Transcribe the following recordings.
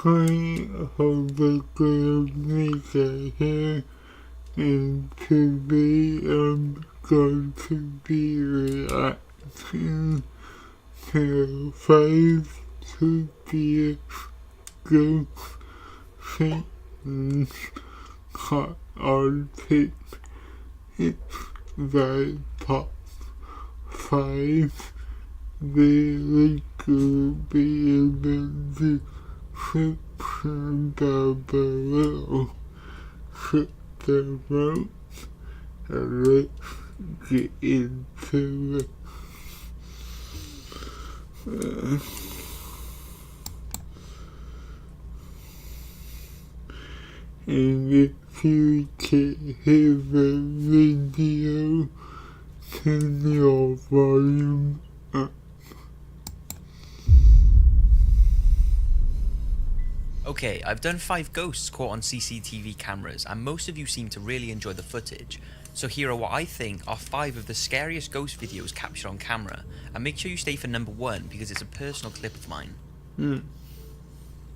point of the gamification is to be going to be reacting to 5 previous ghost sightings caught on tape. It's the top 5. The link will be in the description down below. Check them out and let's get into it. And if you can hear the video, turn your volume up. Okay, I've done 5 ghosts caught on CCTV cameras, and most of you seem to really enjoy the footage. So here are what I think are 5 of the scariest ghost videos captured on camera, and make sure you stay for number 1 because it's a personal clip of mine.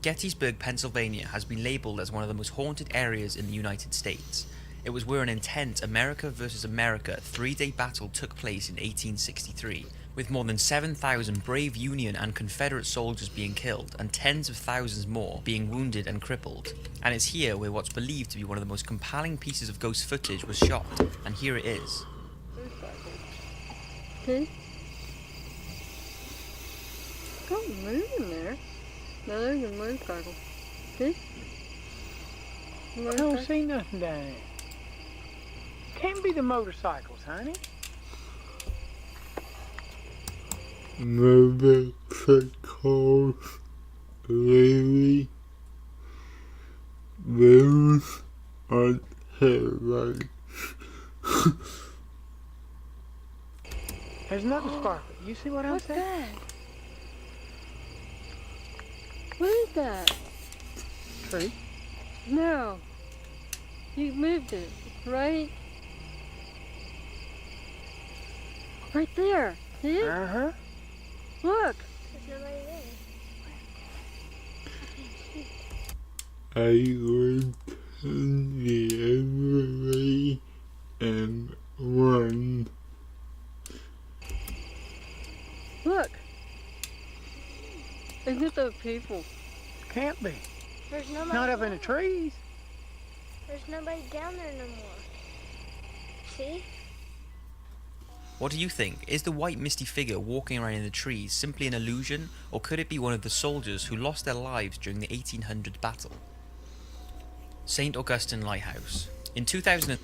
Gettysburg, Pennsylvania has been labelled as one of the most haunted areas in the United States. It was where an intense America versus America 3-day battle took place in 1863, with more than 7,000 brave Union and Confederate soldiers being killed and tens of thousands more being wounded and crippled. And it's here where what's believed to be one of the most compelling pieces of ghost footage was shot, and here it is. Okay. Don't move in there. No, there's a motorcycle. See? I don't see nothing down there. Can't be the motorcycles, honey. Motorcycles, really? Those aren't headlights. There's another sparkler. You see what I'm What's saying? that? What is that? Tree. No. You moved it, right? Right there. See it? Uh-huh. Look. There's nobody there. I would turn the other way and run. Look. Isn't it those people? Can't be. There's nobody Not up in down the trees. There's nobody down there no more. See? What do you think? Is the white misty figure walking around in the trees simply an illusion, or could it be one of the soldiers who lost their lives during the 1800 battle? St. Augustine Lighthouse. In 2000.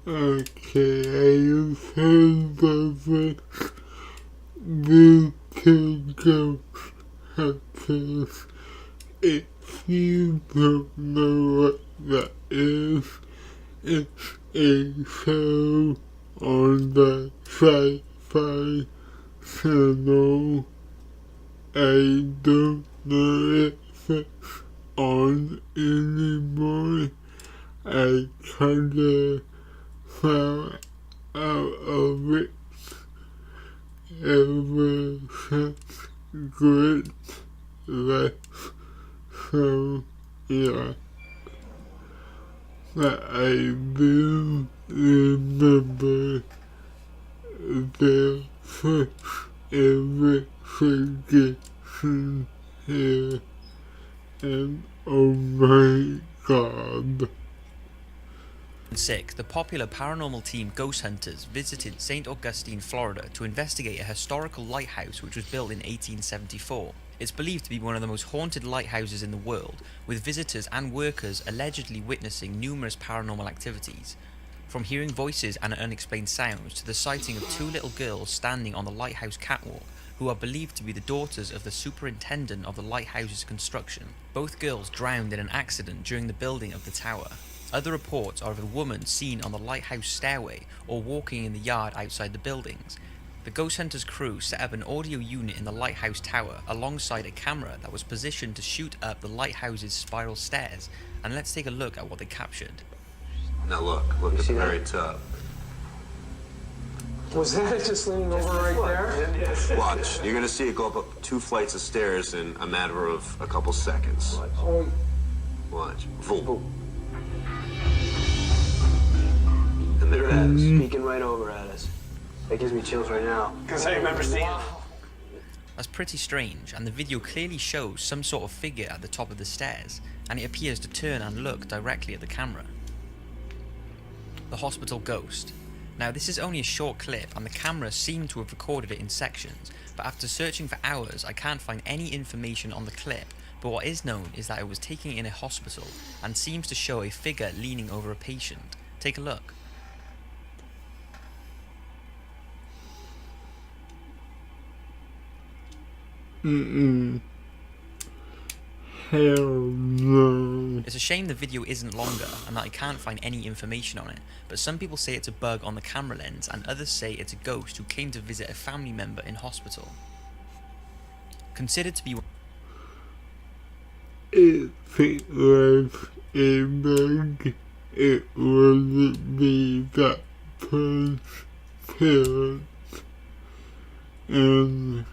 Okay, I've heard of it. The two ghost hunters. If you don't know what that is, it's a show on the Sci-Fi channel. I don't know if it's on anymore. I kinda fell out of it ever since Grit left, so yeah. But I do remember the first investigation here, and oh my god. 2006, the popular paranormal team Ghost Hunters visited St. Augustine, Florida to investigate a historical lighthouse which was built in 1874. It's believed to be one of the most haunted lighthouses in the world, with visitors and workers allegedly witnessing numerous paranormal activities. From hearing voices and unexplained sounds to the sighting of 2 little girls standing on the lighthouse catwalk, who are believed to be the daughters of the superintendent of the lighthouse's construction. Both girls drowned in an accident during the building of the tower. Other reports are of a woman seen on the lighthouse stairway or walking in the yard outside the buildings. The Ghost Hunters crew set up an audio unit in the lighthouse tower alongside a camera that was positioned to shoot up the lighthouse's spiral stairs, and let's take a look at what they captured. Now look at the very top. Was that it just leaning over right there? Watch. You're gonna see it go up 2 flights of stairs in a matter of a couple seconds. Oh, Watch. Boom. And look there at that, it is. speaking right over at us. That gives me chills right now. Because I remember seeing it. That's pretty strange, and the video clearly shows some sort of figure at the top of the stairs, and it appears to turn and look directly at the camera. The hospital ghost. Now this is only a short clip, and the camera seemed to have recorded it in sections, but after searching for hours I can't find any information on the clip, but what is known is that it was taken in a hospital, and seems to show a figure leaning over a patient. Take a look. Hell no. It's a shame the video isn't longer and that I can't find any information on it, but some people say it's a bug on the camera lens and others say it's a ghost who came to visit a family member in hospital. Considered to be If it was a bug, it wouldn't be that person's parents. And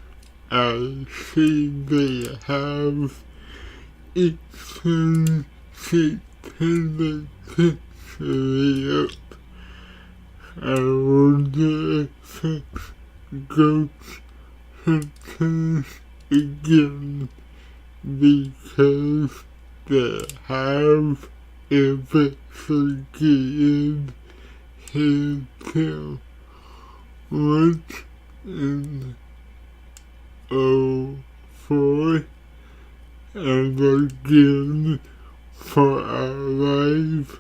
I see they have extrinsic penitentiary up. I wonder if it's ghost hunters again, because they have investigated his kill once in 04 and again for a live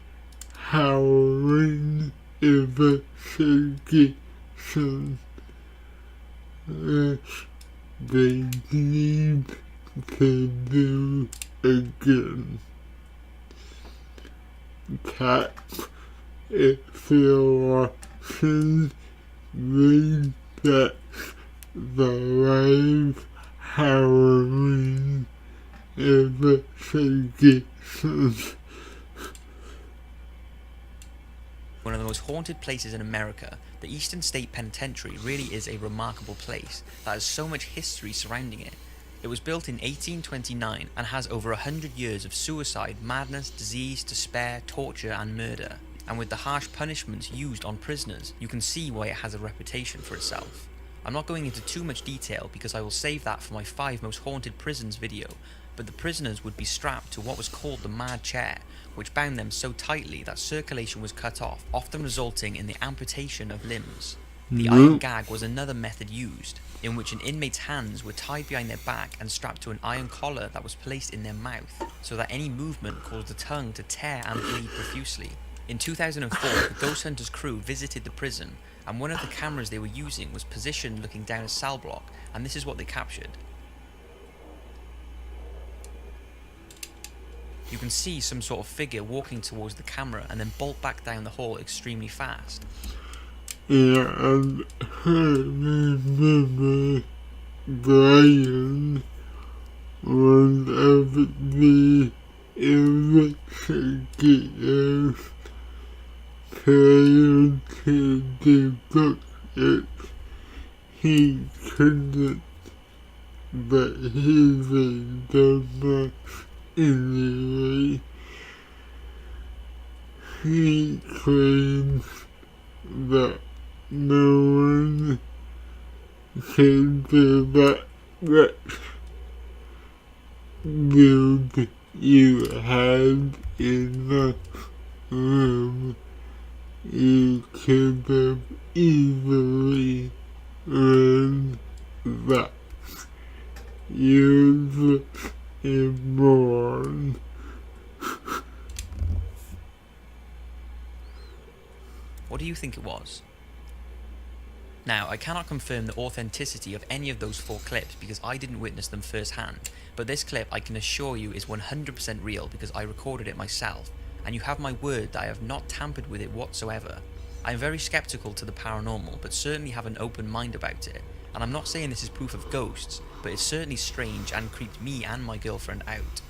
Halloween investigation, which they need to do again. Tap if you're watching, read that the live Halloween investigations. one of the most haunted places in America, the Eastern State Penitentiary really is a remarkable place that has so much history surrounding it. It was built in 1829 and has over 100 years of suicide, madness, disease, despair, torture and murder. And with the harsh punishments used on prisoners, you can see why it has a reputation for itself. I'm not going into too much detail because I will save that for my 5 most haunted prisons video, but the prisoners would be strapped to what was called the mad chair, which bound them so tightly that circulation was cut off, often resulting in the amputation of limbs. The iron gag was another method used, in which an inmate's hands were tied behind their back and strapped to an iron collar that was placed in their mouth, so that any movement caused the tongue to tear and bleed profusely. In 2004, the Ghost Hunters crew visited the prison, and one of the cameras they were using was positioned looking down a cell block, and this is what they captured. You can see some sort of figure walking towards the camera and then bolt back down the hall extremely fast. Yeah, and I remember Brian, one of the investigators, trying to debunk it. He couldn't, but he made the much anyway. He claims that no one can do that. Build you had enough room. You could have easily run that. You're a moron. What do you think it was? Now, I cannot confirm the authenticity of any of those 4 clips because I didn't witness them firsthand, but this clip I can assure you is 100% real because I recorded it myself, and you have my word that I have not tampered with it whatsoever. I am very skeptical to the paranormal, but certainly have an open mind about it, and I'm not saying this is proof of ghosts, but it's certainly strange and creeped me and my girlfriend out.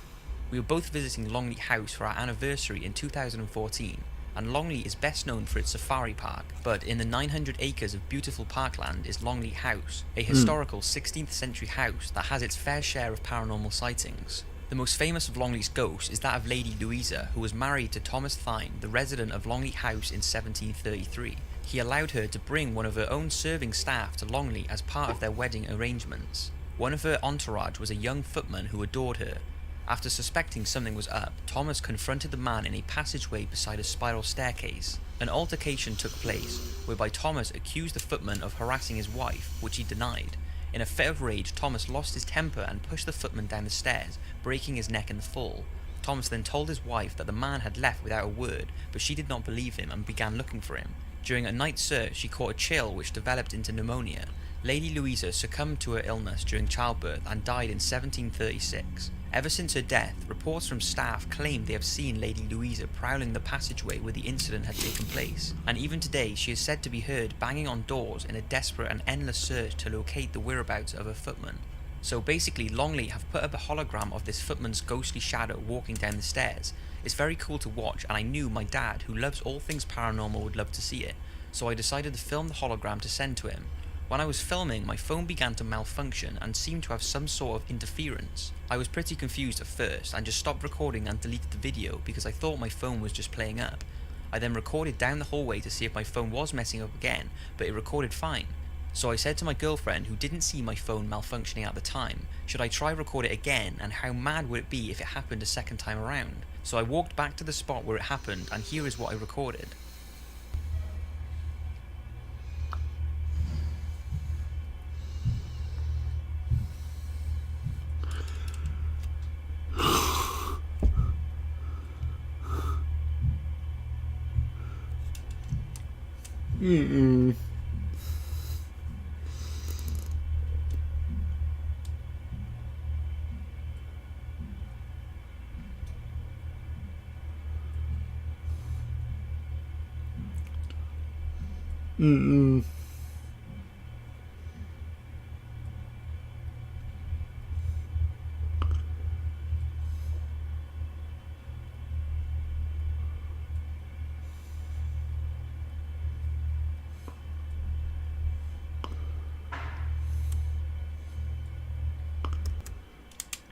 We were both visiting Longleat House for our anniversary in 2014, and Longley is best known for its safari park, but in the 900 acres of beautiful parkland is Longley House, a historical 16th century house that has its fair share of paranormal sightings. The most famous of Longley's ghosts is that of Lady Louisa, who was married to Thomas Thynne, the resident of Longley House in 1733. He allowed her to bring one of her own serving staff to Longley as part of their wedding arrangements. One of her entourage was a young footman who adored her. After suspecting something was up, Thomas confronted the man in a passageway beside a spiral staircase. An altercation took place, whereby Thomas accused the footman of harassing his wife, which he denied. In a fit of rage, Thomas lost his temper and pushed the footman down the stairs, breaking his neck in the fall. Thomas then told his wife that the man had left without a word, but she did not believe him and began looking for him. During a night search, she caught a chill which developed into pneumonia. Lady Louisa succumbed to her illness during childbirth and died in 1736. Ever since her death, reports from staff claim they have seen Lady Louisa prowling the passageway where the incident had taken place, and even today she is said to be heard banging on doors in a desperate and endless search to locate the whereabouts of her footman. So basically, Longley have put up a hologram of this footman's ghostly shadow walking down the stairs. It's very cool to watch, and I knew my dad, who loves all things paranormal, would love to see it, so I decided to film the hologram to send to him. When I was filming, my phone began to malfunction and seemed to have some sort of interference. I was pretty confused at first and just stopped recording and deleted the video because I thought my phone was just playing up. I then recorded down the hallway to see if my phone was messing up again, but it recorded fine. So I said to my girlfriend, who didn't see my phone malfunctioning at the time, should I try record it again, and how mad would it be if it happened a second time around? So I walked back to the spot where it happened, and here is what I recorded. Mm-mm. Mm-mm.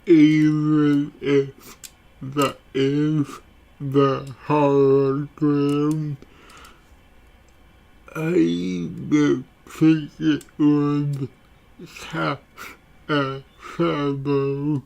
Even if that is the hologram, I don't think it would cast a shadow.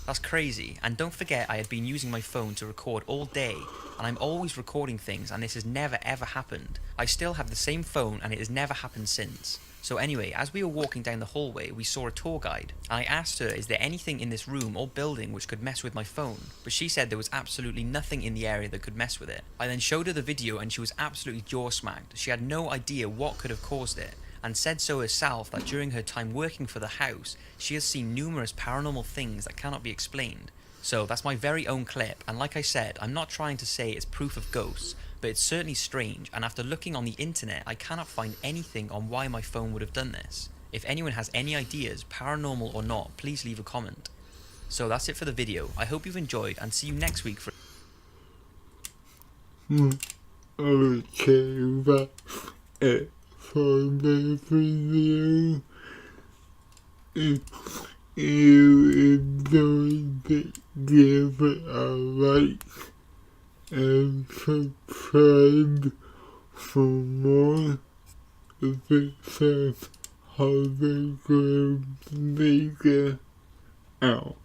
That's crazy, and don't forget I had been using my phone to record all day, and I'm always recording things, and this has never ever happened. I still have the same phone and it has never happened since. So anyway, as we were walking down the hallway, we saw a tour guide, and I asked her, is there anything in this room or building which could mess with my phone? But she said there was absolutely nothing in the area that could mess with it. I then showed her the video and she was absolutely jaw-smacked. She had no idea what could have caused it, and said so herself that during her time working for the house, she has seen numerous paranormal things that cannot be explained. So that's my very own clip, and like I said, I'm not trying to say it's proof of ghosts, but it's certainly strange, and after looking on the internet, I cannot find anything on why my phone would have done this. If anyone has any ideas, paranormal or not, please leave a comment. So that's it for the video. I hope you've enjoyed, and see you next week for... Okay, that's it for the video. If you enjoyed it, give it a like and subscribe for more. This is Hologram Nigga out.